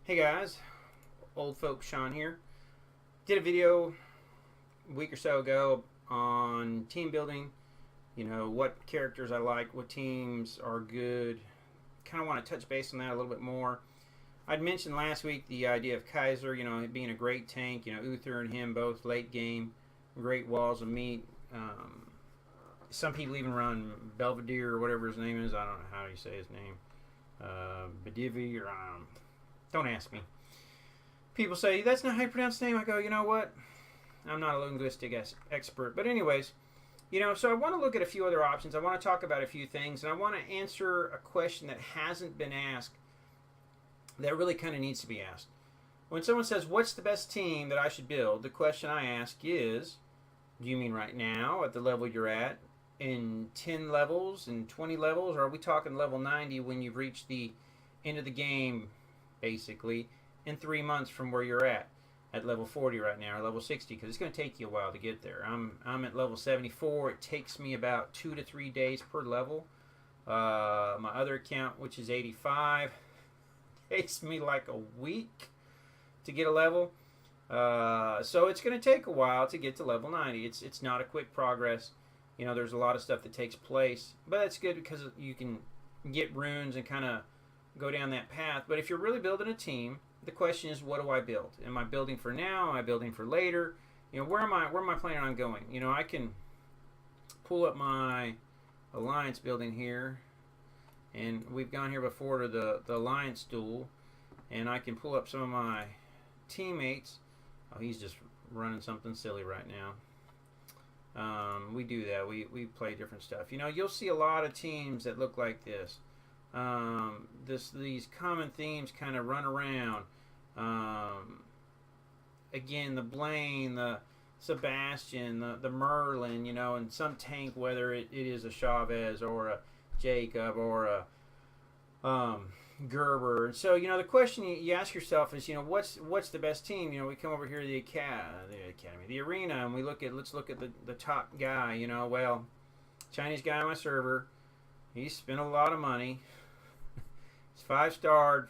Hey guys, old folks Sean here. Did a video a week or so ago on team building. You know, what characters I like, what teams are good. Kind of want to touch base on that a little bit more. I'd mentioned last week the idea of Kaiser, you know, being a great tank. You know, Uther and him both late game, great walls of meat. Some people even run Belvedere or whatever his name is. I don't know how you say his name. Bedivi or don't ask me. People say, that's not how you pronounce the name. I go, you know what? I'm not a linguistic expert. But anyways, you know, so I want to look at a few other options. I want to talk about a few things. And I want to answer a question that hasn't been asked that really kind of needs to be asked. When someone says, what's the best team that I should build? The question I ask is, do you mean right now at the level you're at? In 10 levels, in 20 levels? Or are we talking level 90 when you've reached the end of the game, basically, in 3 months from where you're at level 40 right now, or level 60, because it's going to take you a while to get there. I'm at level 74. It takes me about 2 to 3 days per level. My other account, which is 85, takes me like a week to get a level. So it's going to take a while to get to level 90. It's not a quick progress. You know, there's a lot of stuff that takes place, but it's good because you can get runes and kind of go down that path. But if you're really building a team, the question is, what do I build? Am I building for now? Am I building for later? You know, where am I planning on going? You know, I can pull up my alliance building here, and we've gone here before to the alliance duel, and I can pull up some of my teammates. Oh, he's just running something silly right now. We do that. We play different stuff. You know, you'll see a lot of teams that look like this. These common themes kind of run around. Again, the Blaine, the Sebastian, the Merlin, you know, and some tank, whether it is a Chavez or a Jacob or a Gerber. And so, you know, the question you ask yourself is, you know, what's the best team? You know, we come over here to the academy, the arena, and let's look at the top guy. You know, well, Chinese guy on my server, he spent a lot of money. He's 5-starred.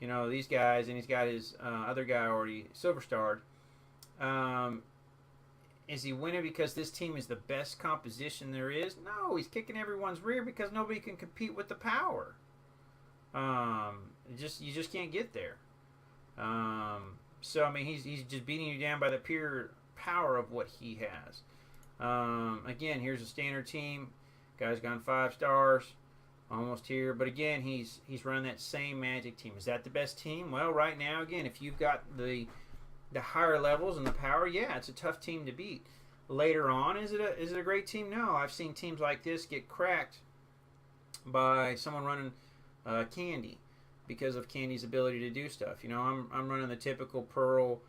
You know, these guys, and he's got his other guy already silver-starred. Is he winning because this team is the best composition there is? No, he's kicking everyone's rear because nobody can compete with the power. You just can't get there. So I mean, he's just beating you down by the pure power of what he has. Again, here's a standard team. Guy's gone 5 stars, almost here. But again, he's running that same magic team. Is that the best team? Well, right now, again, if you've got the higher levels and the power, yeah, it's a tough team to beat. Later on, is it a great team? No, I've seen teams like this get cracked by someone running Candy because of Candy's ability to do stuff. You know, I'm running the typical Pearl,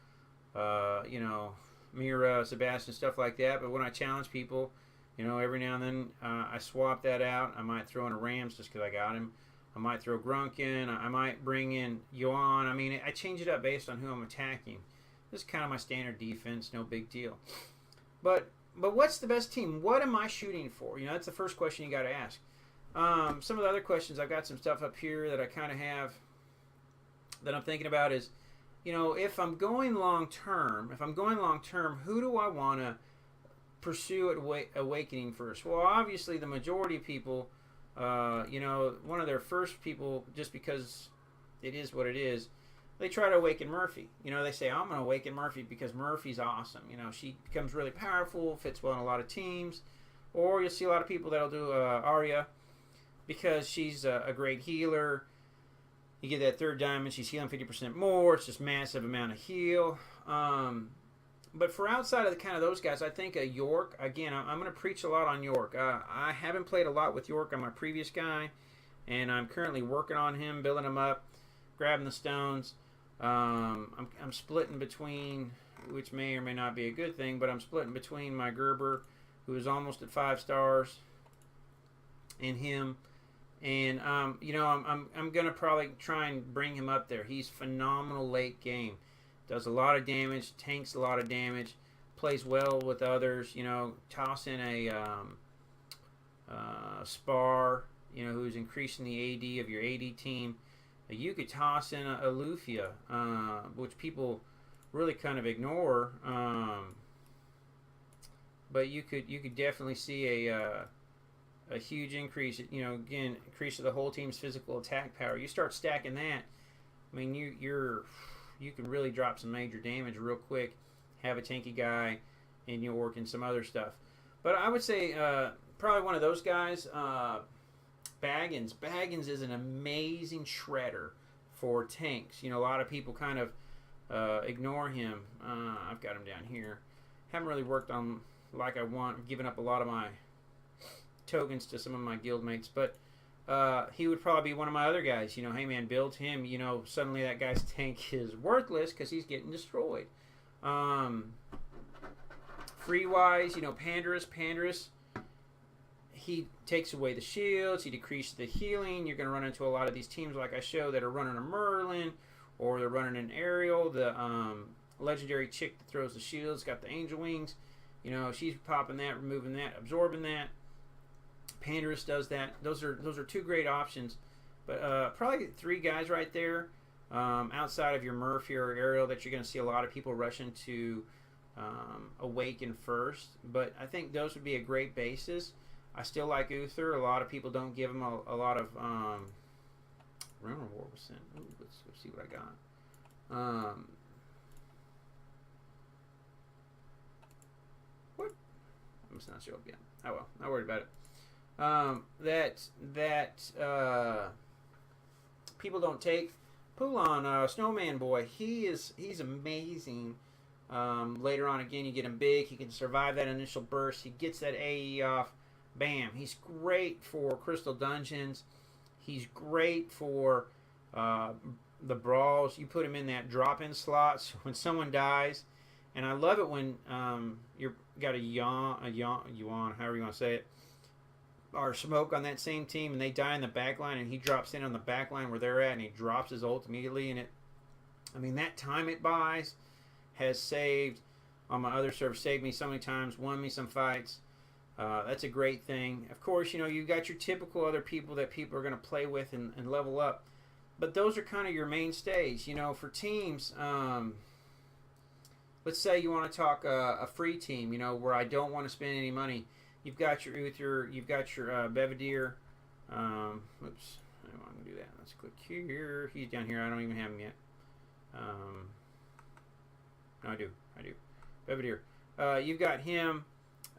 you know, Mira, Sebastian, stuff like that. But when I challenge people, you know, every now and then I swap that out. I might throw in a Rams just because I got him. I might throw Grunk in. I might bring in Yuan. I mean, I change it up based on who I'm attacking. This is kind of my standard defense. No big deal. But what's the best team? What am I shooting for? You know, that's the first question you got to ask. Some of the other questions, I've got some stuff up here that I kind of have that I'm thinking about is, you know, if I'm going long term, who do I want to pursue at Awakening first? Well, obviously the majority of people, you know, one of their first people, just because it is what it is, they try to awaken Murphy. You know, they say, I'm going to awaken Murphy because Murphy's awesome. You know, she becomes really powerful, fits well in a lot of teams. Or you'll see a lot of people that'll do Arya because she's a great healer. You get that 3rd diamond, she's healing 50% more. It's just massive amount of heal. But for outside of the kind of those guys, I think a York, again, I'm going to preach a lot on York. I haven't played a lot with York on my previous guy, and I'm currently working on him, building him up, grabbing the stones. I'm splitting between, which may or may not be a good thing, but I'm splitting between my Gerber, who is almost at 5 stars, and him. And you know, I'm gonna probably try and bring him up there. He's phenomenal late game. Does a lot of damage, tanks a lot of damage, plays well with others. You know, toss in a Spar, you know, who's increasing the AD of your AD team. You could toss in a Lufia, which people really kind of ignore. But you could definitely see a huge increase. Again, increase of the whole team's physical attack power. You start stacking that. I mean, you can really drop some major damage real quick. Have a tanky guy in York and some other stuff. But I would say probably one of those guys. Baggins. Baggins is an amazing shredder for tanks. A lot of people kind of ignore him. I've got him down here. Haven't really worked on like I want. I've given up a lot of my tokens to some of my guild mates, but he would probably be one of my other guys. Hey man, build him. Suddenly that guy's tank is worthless because he's getting destroyed. Free wise, Pandarus. He takes away the shields. He decreases the healing. You're going to run into a lot of these teams, like I showed, that are running a Merlin or they're running an Ariel. The legendary chick that throws the shields, got the angel wings. She's popping that, removing that, absorbing that. Pandarus does that. Those are two great options. But probably 3 guys right there outside of your Murphy or Ariel that you're going to see a lot of people rushing to awaken first. But I think those would be a great basis. I still like Uther. A lot of people don't give him a lot of Rumor War was sent. Ooh, let's see what I got. What? I must not show up yet. Oh well, not worried about it. That people don't take. Poulon, Snowman Boy, he's amazing. Later on, again, you get him big. He can survive that initial burst. He gets that AE off. Bam. He's great for Crystal Dungeons. He's great for the brawls. You put him in that drop-in slot so when someone dies. And I love it when you've got a Yuan, however you want to say it, or Smoke on that same team, and they die in the back line, and he drops in on the back line where they're at, and he drops his ult immediately. And that time it buys has saved, on my other server, saved me so many times, won me some fights. That's a great thing. Of course, you've got your typical other people that people are going to play with and level up. But those are kind of your mainstays. For teams, let's say you want to talk a free team, where I don't want to spend any money. You've got your Uther, you've got your Belvedere. Oops, I don't want to do that. Let's click here. He's down here. I don't even have him yet. No, I do. Belvedere. You've got him.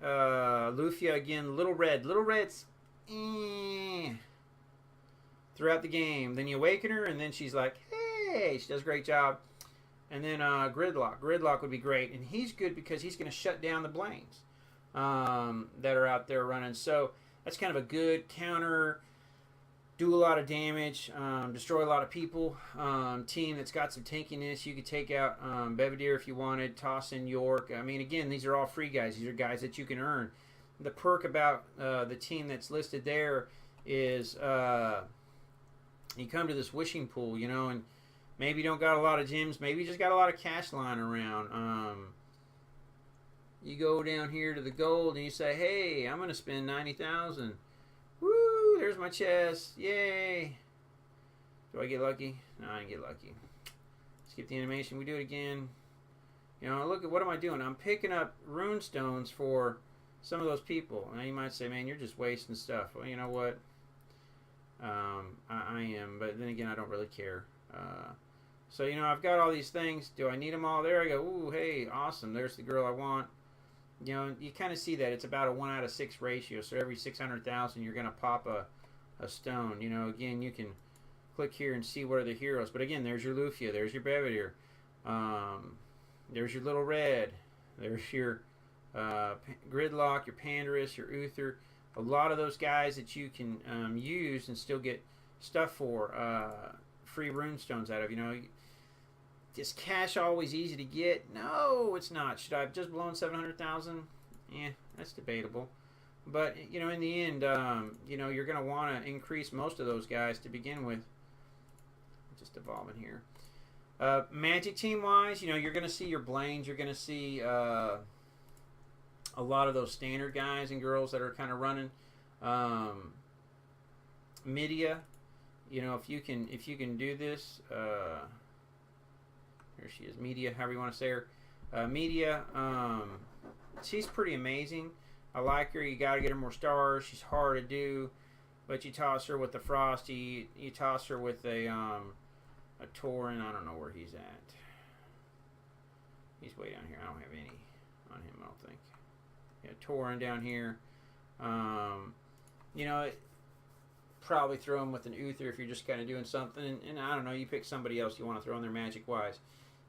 Lufia again. Little Red. Little Red's throughout the game. Then you awaken her, and then she's like, hey, she does a great job. And then Gridlock. Gridlock would be great, and he's good because he's going to shut down the Blaines that are out there running. So that's kind of a good counter. Do a lot of damage, destroy a lot of people. Team that's got some tankiness, you could take out Belvedere if you wanted, toss in York. I mean, again, these are all free guys. These are guys that you can earn. The perk about the team that's listed there is you come to this wishing pool, and maybe you don't got a lot of gems. Maybe you just got a lot of cash lying around. You go down here to the gold and you say, hey, I'm going to spend 90,000. Woo, there's my chest. Yay. Do I get lucky? No, I didn't get lucky. Skip the animation. We do it again. Look at what am I doing? I'm picking up rune stones for some of those people. Now you might say, man, you're just wasting stuff. Well, you know what? I am. But then again, I don't really care. So, I've got all these things. Do I need them all? There I go. Ooh, hey, awesome. There's the girl I want. You kind of see that it's about a 1 out of 6 ratio. So every 600,000, you're going to pop a stone. Again, you can click here and see what are the heroes. But again, there's your Lufia. There's your Belvedere. There's your Little Red. There's your Gridlock, your Pandarus, your Uther. A lot of those guys that you can use and still get stuff for. Free rune stones out of. Is cash always easy to get? No, it's not. Should I have just blown 700,000? That's debatable. But in the end, you're going to want to increase most of those guys to begin with. Just evolving here. Magic team wise, you're going to see your Blaines. You're going to see a lot of those standard guys and girls that are kind of running. Midia. you know, if you can do this, here she is, Media, however you want to say her, Media. She's pretty amazing. I like her. You got to get her more stars. She's hard to do, but you toss her with the Frosty. You toss her with a Tauren. I don't know where he's at. He's way down here. I don't have any on him, I don't think. Yeah, Tauren down here. You know, probably throw him with an Uther if you're just kind of doing something. And I don't know, you pick somebody else you want to throw in there magic-wise.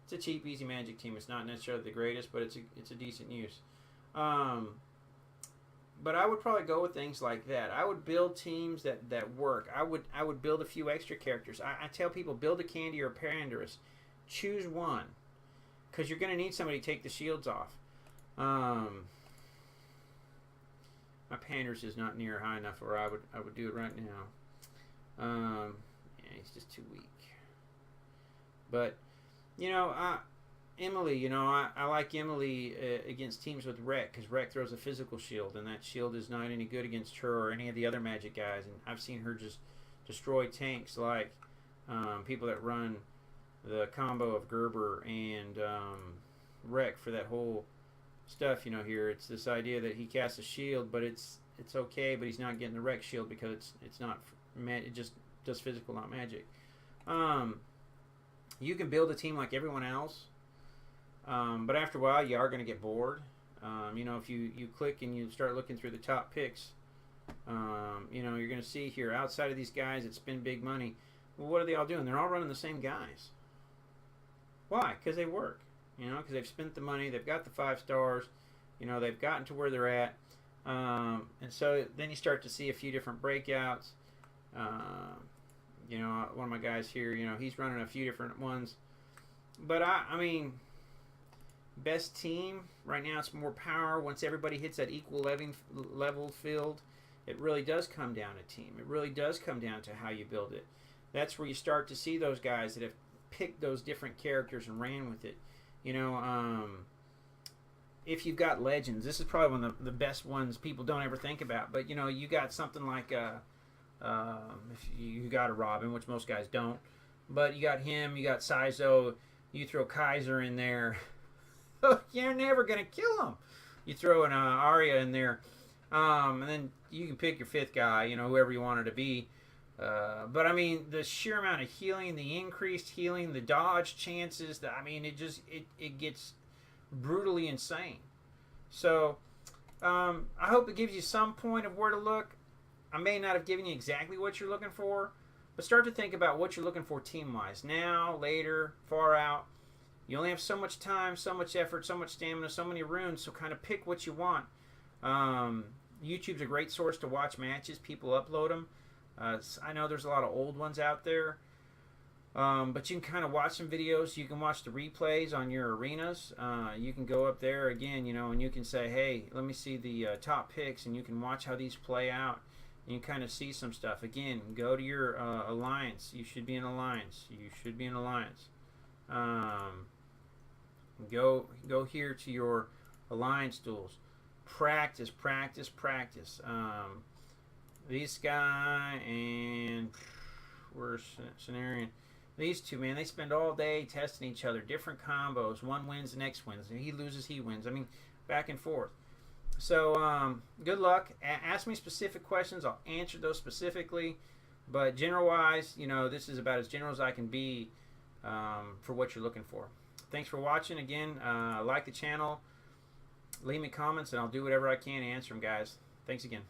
It's a cheap, easy magic team. It's not necessarily the greatest, but it's a decent use. But I would probably go with things like that. I would build teams that work. I would build a few extra characters. I tell people, build a Candy or a Pandarus. Choose one, because you're going to need somebody to take the shields off. My Pandarus is not near high enough where I would do it right now. Yeah, he's just too weak. But, you know, Emily, you know, I like Emily against teams with Wreck, because Wreck throws a physical shield, and that shield is not any good against her or any of the other magic guys. And I've seen her just destroy tanks like people that run the combo of Gerber and Wreck for that whole stuff. You know, here it's this idea that he casts a shield, but it's okay, but he's not getting the Wreck shield because it's not it just does physical, not magic. You can build a team like everyone else. But after a while, you are going to get bored. You know, if you click and you start looking through the top picks, you know, you're going to see here, outside of these guys that spend big money, well, what are they all doing? They're all running the same guys. Why? Because they work. You know, because they've spent the money, they've got the 5 stars, you know, they've gotten to where they're at. And so then you start to see a few different breakouts. You know, one of my guys here, you know, he's running a few different ones. But, I mean, best team right now, it's more power. Once everybody hits that equal level field, it really does come down to team. It really does come down to how you build it. That's where you start to see those guys that have picked those different characters and ran with it. You know, if you've got legends, this is probably one of the best ones people don't ever think about. But, you know, you got something like if you got a Robin, which most guys don't. But you got him, you got Sizo, you throw Kaiser in there. You're never going to kill him. You throw an Arya in there, and then you can pick your 5th guy, you know, whoever you want it to be. But, I mean, the sheer amount of healing, the increased healing, the dodge chances, I mean, it gets brutally insane. So, I hope it gives you some point of where to look. I may not have given you exactly what you're looking for, but start to think about what you're looking for team-wise. Now, later, far out. You only have so much time, so much effort, so much stamina, so many runes, so kind of pick what you want. YouTube's a great source to watch matches. People upload them. I know there's a lot of old ones out there, but you can kind of watch some videos. You can watch the replays on your arenas. You can go up there again, you know, and you can say, hey, let me see the top picks, and you can watch how these play out. You can kind of see some stuff. Again, go to your alliance. You should be in alliance. You should be in alliance. Go here to your alliance duels. Practice, practice, practice. This guy and where's Cenarian? These two, man, they spend all day testing each other, different combos. One wins, the next wins. He loses, he wins. I mean, back and forth. So, good luck. Ask me specific questions. I'll answer those specifically. But general-wise, you know, this is about as general as I can be for what you're looking for. Thanks for watching. Again, like the channel. Leave me comments, and I'll do whatever I can to answer them, guys. Thanks again.